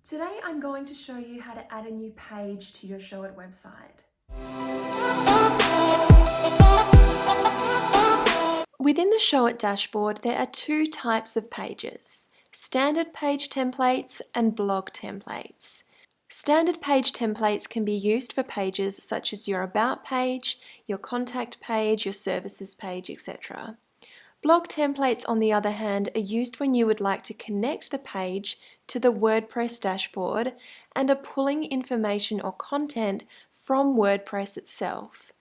Today I'm going to show you how to add a new page to your Showit website. Within the Showit dashboard, there are two types of pages: standard page templates and blog templates. Standard page templates can be used for pages such as your About page, your Contact page, your Services page, etc. Blog templates, on the other hand, are used when you would like to connect the page to the WordPress dashboard and are pulling information or content from WordPress itself.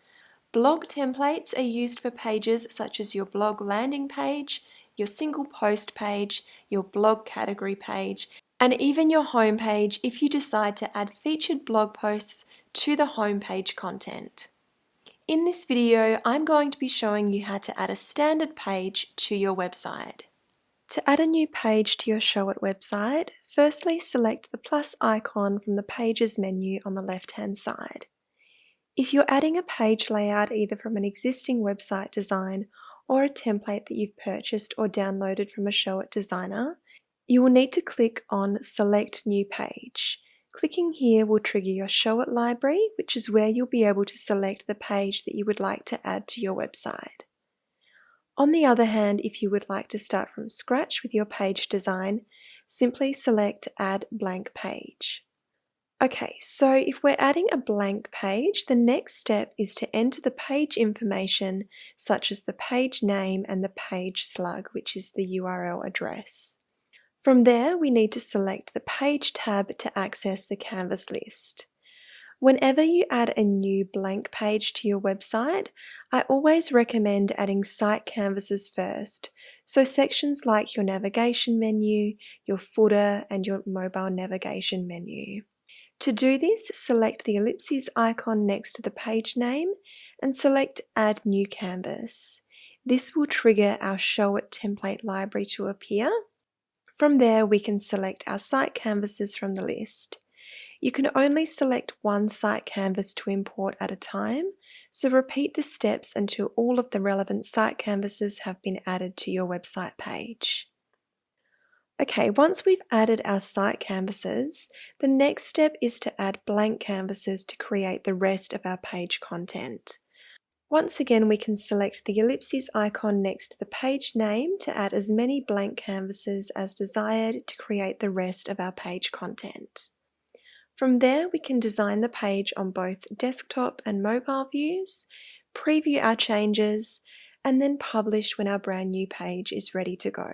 Blog templates are used for pages such as your blog landing page, your single post page, your blog category page, and even your homepage if you decide to add featured blog posts to the homepage content. In this video, I'm going to be showing you how to add a standard page to your website. To add a new page to your Showit website, firstly select the plus icon from the Pages menu on the left-hand side. If you're adding a page layout either from an existing website design or a template that you've purchased or downloaded from a Showit designer, you will need to click on Select New Page. Clicking here will trigger your Showit library, which is where you'll be able to select the page that you would like to add to your website. On the other hand, if you would like to start from scratch with your page design, simply select Add Blank Page. Okay, so if we're adding a blank page, the next step is to enter the page information such as the page name and the page slug, which is the URL address. From there, we need to select the Page tab to access the Canvas list. Whenever you add a new blank page to your website, I always recommend adding site canvases first, so sections like your navigation menu, your footer, and your mobile navigation menu. To do this, select the ellipses icon next to the page name and select Add New Canvas. This will trigger our Showit template library to appear. From there, we can select our site canvases from the list. You can only select one site canvas to import at a time, so repeat the steps until all of the relevant site canvases have been added to your website page. Okay, once we've added our site canvases, the next step is to add blank canvases to create the rest of our page content. Once again, we can select the ellipses icon next to the page name to add as many blank canvases as desired to create the rest of our page content. From there, we can design the page on both desktop and mobile views, preview our changes, and then publish when our brand new page is ready to go.